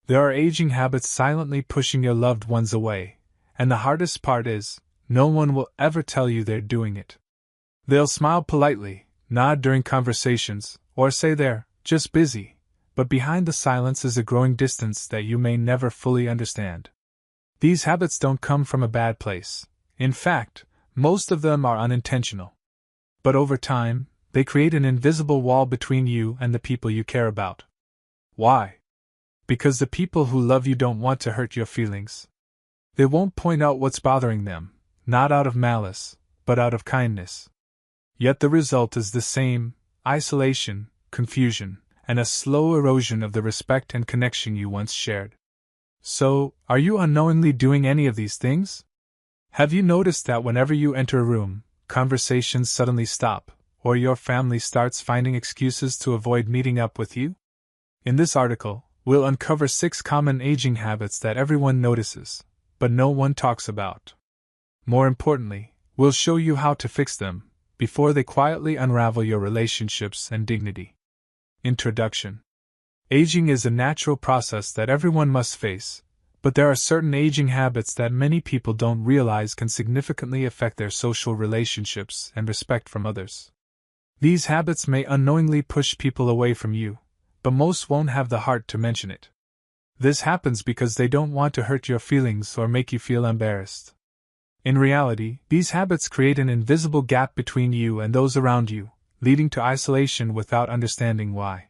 There are aging habits silently pushing your loved ones away, and the hardest part is, no one will ever tell you they're doing it. They'll smile politely, nod during conversations, or say they're just busy, but behind the silence is a growing distance that you may never fully understand. These habits don't come from a bad place. In fact, most of them are unintentional. But over time, they create an invisible wall between you and the people you care about. Why? Because the people who love you don't want to hurt your feelings. They won't point out what's bothering them, not out of malice, but out of kindness. Yet the result is the same: isolation, confusion, and a slow erosion of the respect and connection you once shared. So, are you unknowingly doing any of these things? Have you noticed that whenever you enter a room, conversations suddenly stop, or your family starts finding excuses to avoid meeting up with you? In this article, we'll uncover 6 common aging habits that everyone notices, but no one talks about. More importantly, we'll show you how to fix them, before they quietly unravel your relationships and dignity. Introduction. Aging is a natural process that everyone must face, but there are certain aging habits that many people don't realize can significantly affect their social relationships and respect from others. These habits may unknowingly push people away from you, but most won't have the heart to mention it. This happens because they don't want to hurt your feelings or make you feel embarrassed. In reality, these habits create an invisible gap between you and those around you, leading to isolation without understanding why.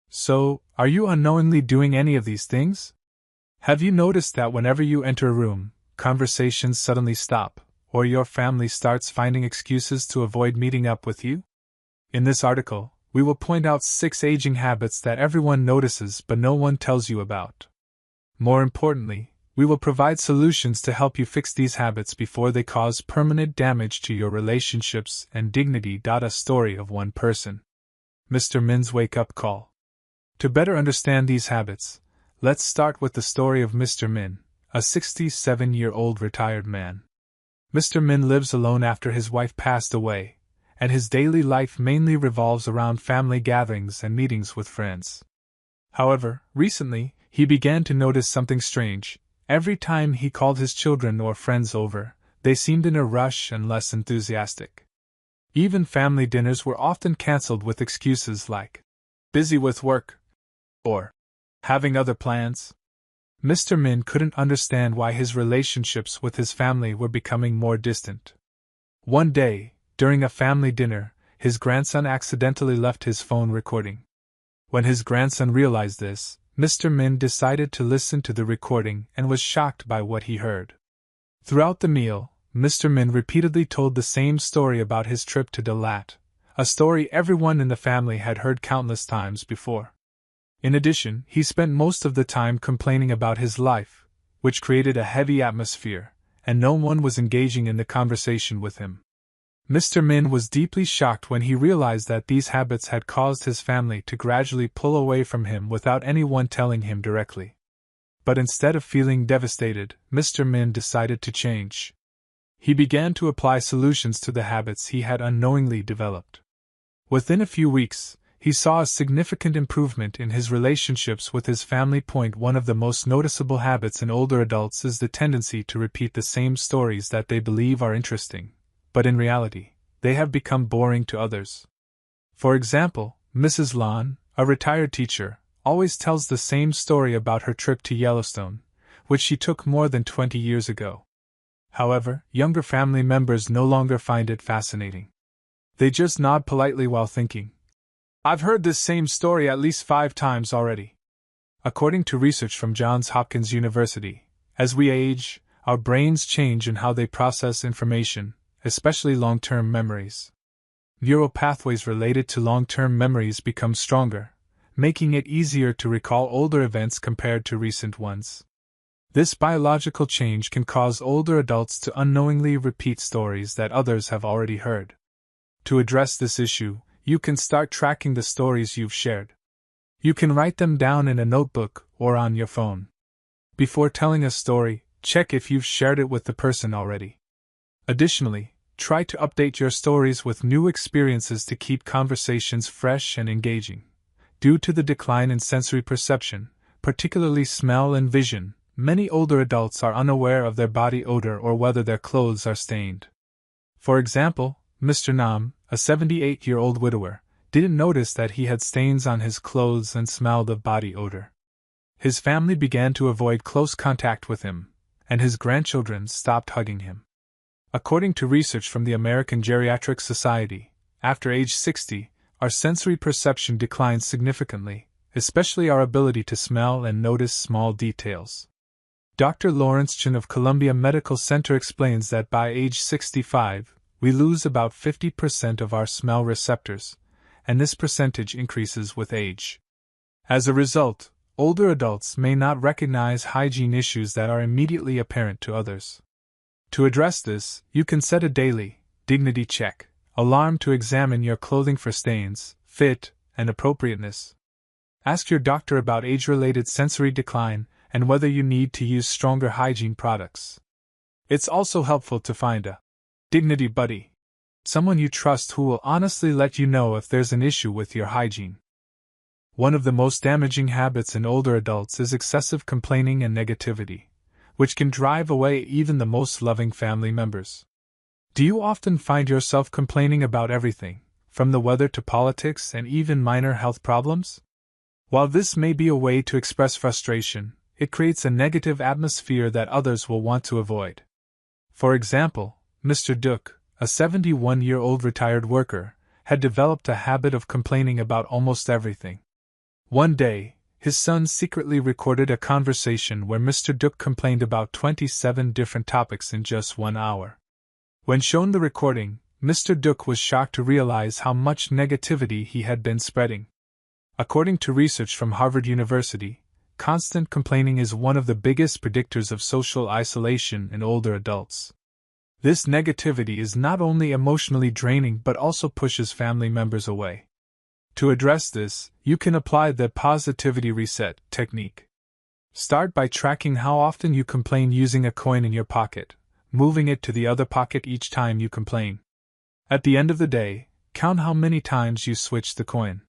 So, are you unknowingly doing any of these things? Have you noticed that whenever you enter a room, conversations suddenly stop, or your family starts finding excuses to avoid meeting up with you? In this article, we will point out 6 aging habits that everyone notices but no one tells you about. More importantly, we will provide solutions to help you fix these habits before they cause permanent damage to your relationships and dignity. A story of one person. Mr. Min's wake-up call. To better understand these habits, let's start with the story of Mr. Min, a 67-year-old retired man. Mr. Min lives alone after his wife passed away, and his daily life mainly revolves around family gatherings and meetings with friends. However, recently, he began to notice something strange. Every time he called his children or friends over, they seemed in a rush and less enthusiastic. Even family dinners were often cancelled with excuses like busy with work or having other plans. Mr. Min couldn't understand why his relationships with his family were becoming more distant. One day, during a family dinner, his grandson accidentally left his phone recording. When his grandson realized this, Mr. Min decided to listen to the recording and was shocked by what he heard. Throughout the meal, Mr. Min repeatedly told the same story about his trip to Dalat, a story everyone in the family had heard countless times before. In addition, he spent most of the time complaining about his life, which created a heavy atmosphere, and no one was engaging in the conversation with him. Mr. Min was deeply shocked when he realized that these habits had caused his family to gradually pull away from him without anyone telling him directly. But instead of feeling devastated, Mr. Min decided to change. He began to apply solutions to the habits he had unknowingly developed. Within a few weeks, he saw a significant improvement in his relationships with his family. One of the most noticeable habits in older adults is the tendency to repeat the same stories that they believe are interesting, but in reality, they have become boring to others. For example, Mrs. Lon, a retired teacher, always tells the same story about her trip to Yellowstone, which she took more than 20 years ago. However, younger family members no longer find it fascinating. They just nod politely while thinking, "I've heard this same story at least 5 times already." According to research from Johns Hopkins University, as we age, our brains change in how they process information, especially long-term memories. Neural pathways related to long-term memories become stronger, making it easier to recall older events compared to recent ones. This biological change can cause older adults to unknowingly repeat stories that others have already heard. To address this issue, you can start tracking the stories you've shared. You can write them down in a notebook or on your phone. Before telling a story, check if you've shared it with the person already. Additionally, try to update your stories with new experiences to keep conversations fresh and engaging. Due to the decline in sensory perception, particularly smell and vision. Many older adults are unaware of their body odor or whether their clothes are stained. For example, Mr. Nam, a 78-year-old widower, didn't notice that he had stains on his clothes and smelled of body odor. His family began to avoid close contact with him, and his grandchildren stopped hugging him. According to research from the American Geriatric Society, after age 60, our sensory perception declines significantly, especially our ability to smell and notice small details. Dr. Lawrence Chen of Columbia Medical Center explains that by age 65, we lose about 50% of our smell receptors, and this percentage increases with age. As a result, older adults may not recognize hygiene issues that are immediately apparent to others. To address this, you can set a daily dignity check alarm to examine your clothing for stains, fit, and appropriateness. Ask your doctor about age-related sensory decline and whether you need to use stronger hygiene products. It's also helpful to find a dignity buddy, someone you trust who will honestly let you know if there's an issue with your hygiene. One of the most damaging habits in older adults is excessive complaining and negativity, which can drive away even the most loving family members. Do you often find yourself complaining about everything, from the weather to politics and even minor health problems? While this may be a way to express frustration, it creates a negative atmosphere that others will want to avoid. For example, Mr. Duke, a 71-year-old retired worker, had developed a habit of complaining about almost everything. One day, his son secretly recorded a conversation where Mr. Duke complained about 27 different topics in just 1 hour. When shown the recording, Mr. Duke was shocked to realize how much negativity he had been spreading. According to research from Harvard University, constant complaining is one of the biggest predictors of social isolation in older adults. This negativity is not only emotionally draining but also pushes family members away. To address this, you can apply the positivity reset technique. Start by tracking how often you complain using a coin in your pocket, moving it to the other pocket each time you complain. At the end of the day, count how many times you switch the coin.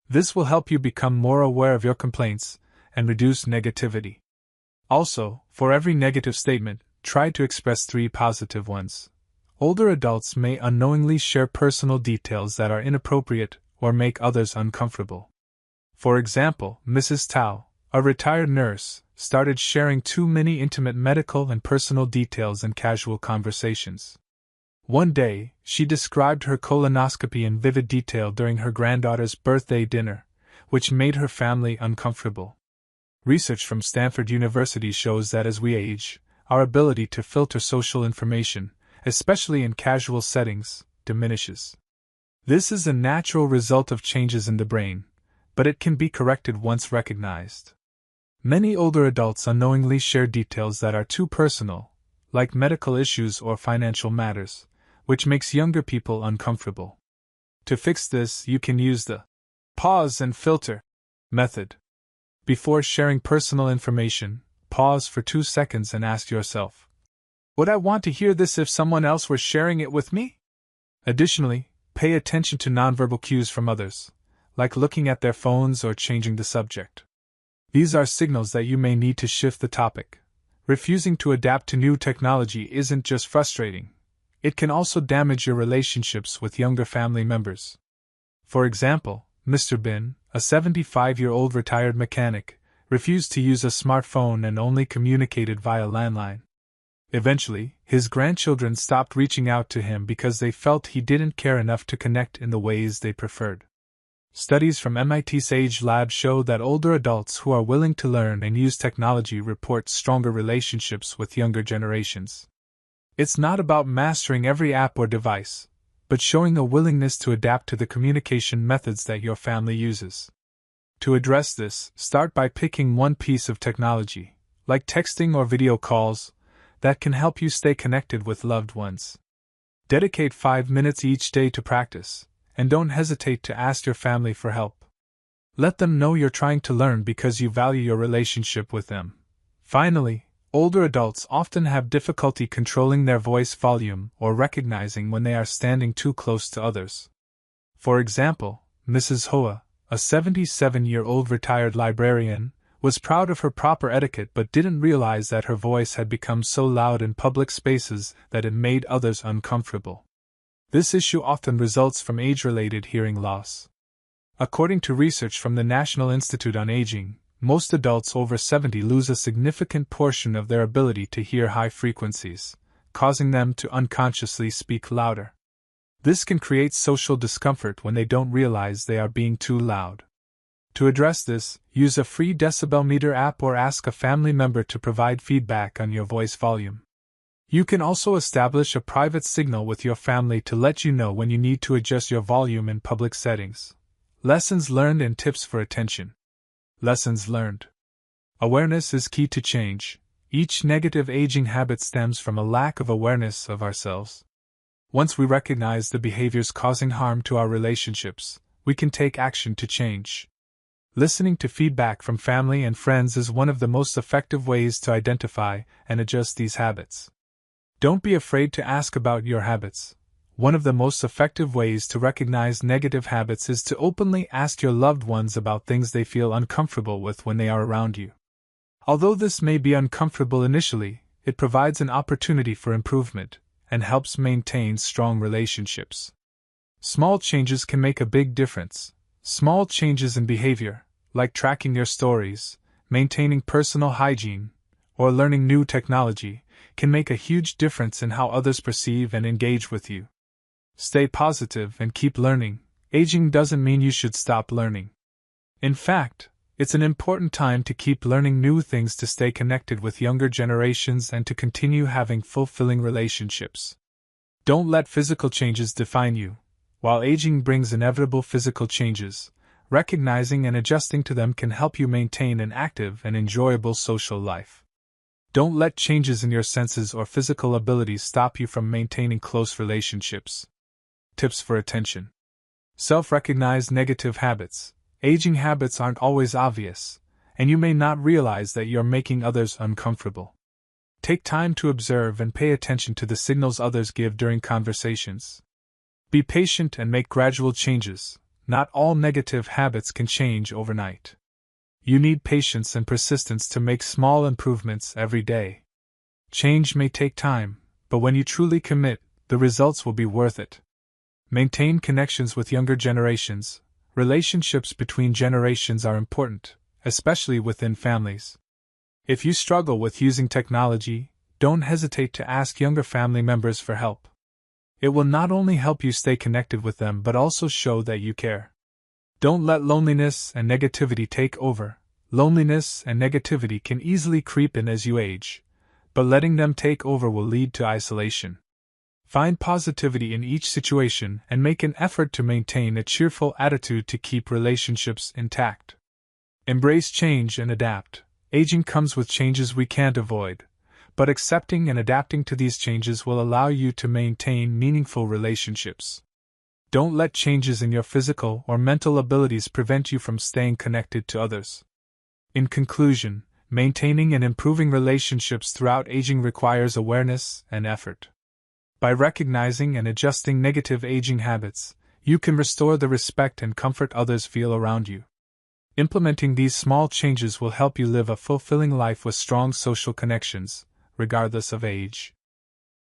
This will help you become more aware of your complaints and reduce negativity. Also, for every negative statement, try to express 3 positive ones. Older adults may unknowingly share personal details that are inappropriate or make others uncomfortable. For example, Mrs. Tao, a retired nurse, started sharing too many intimate medical and personal details in casual conversations. One day, she described her colonoscopy in vivid detail during her granddaughter's birthday dinner, which made her family uncomfortable. Research from Stanford University shows that as we age, our ability to filter social information, especially in casual settings, diminishes. This is a natural result of changes in the brain, but it can be corrected once recognized. Many older adults unknowingly share details that are too personal, like medical issues or financial matters, which makes younger people uncomfortable. To fix this, you can use the pause and filter method. Before sharing personal information, pause for 2 seconds and ask yourself, would I want to hear this if someone else were sharing it with me? Additionally, pay attention to nonverbal cues from others, like looking at their phones or changing the subject. These are signals that you may need to shift the topic. Refusing to adapt to new technology isn't just frustrating, it can also damage your relationships with younger family members. For example, Mr. Bin, a 75-year-old retired mechanic, refused to use a smartphone and only communicated via landline. Eventually, his grandchildren stopped reaching out to him because they felt he didn't care enough to connect in the ways they preferred. Studies from MIT Sage Lab show that older adults who are willing to learn and use technology report stronger relationships with younger generations. It's not about mastering every app or device, but showing a willingness to adapt to the communication methods that your family uses. To address this, start by picking one piece of technology, like texting or video calls, that can help you stay connected with loved ones. Dedicate 5 minutes each day to practice, and don't hesitate to ask your family for help. Let them know you're trying to learn because you value your relationship with them. Finally, older adults often have difficulty controlling their voice volume or recognizing when they are standing too close to others. For example, Mrs. Hoa, a 77-year-old retired librarian, was proud of her proper etiquette but didn't realize that her voice had become so loud in public spaces that it made others uncomfortable. This issue often results from age-related hearing loss. According to research from the National Institute on Aging, most adults over 70 lose a significant portion of their ability to hear high frequencies, causing them to unconsciously speak louder. This can create social discomfort when they don't realize they are being too loud. To address this, use a free decibel meter app or ask a family member to provide feedback on your voice volume. You can also establish a private signal with your family to let you know when you need to adjust your volume in public settings. Lessons learned and tips for attention. Lessons learned. Awareness is key to change. Each negative aging habit stems from a lack of awareness of ourselves. Once we recognize the behaviors causing harm to our relationships, we can take action to change. Listening to feedback from family and friends is one of the most effective ways to identify and adjust these habits. Don't be afraid to ask about your habits. One of the most effective ways to recognize negative habits is to openly ask your loved ones about things they feel uncomfortable with when they are around you. Although this may be uncomfortable initially, it provides an opportunity for improvement and helps maintain strong relationships. Small changes can make a big difference. Small changes in behavior, like tracking your stories, maintaining personal hygiene, or learning new technology, can make a huge difference in how others perceive and engage with you. Stay positive and keep learning. Aging doesn't mean you should stop learning. In fact, it's an important time to keep learning new things to stay connected with younger generations and to continue having fulfilling relationships. Don't let physical changes define you. While aging brings inevitable physical changes, recognizing and adjusting to them can help you maintain an active and enjoyable social life. Don't let changes in your senses or physical abilities stop you from maintaining close relationships. Tips for attention. Self-recognize negative habits. Aging habits aren't always obvious, and you may not realize that you're making others uncomfortable. Take time to observe and pay attention to the signals others give during conversations. Be patient and make gradual changes. Not all negative habits can change overnight. You need patience and persistence to make small improvements every day. Change may take time, but when you truly commit, the results will be worth it. Maintain connections with younger generations. Relationships between generations are important, especially within families. If you struggle with using technology, don't hesitate to ask younger family members for help. It will not only help you stay connected with them but also show that you care. Don't let loneliness and negativity take over. Loneliness and negativity can easily creep in as you age, but letting them take over will lead to isolation. Find positivity in each situation and make an effort to maintain a cheerful attitude to keep relationships intact. Embrace change and adapt. Aging comes with changes we can't avoid, but accepting and adapting to these changes will allow you to maintain meaningful relationships. Don't let changes in your physical or mental abilities prevent you from staying connected to others. In conclusion, maintaining and improving relationships throughout aging requires awareness and effort. By recognizing and adjusting negative aging habits, you can restore the respect and comfort others feel around you. Implementing these small changes will help you live a fulfilling life with strong social connections, regardless of age.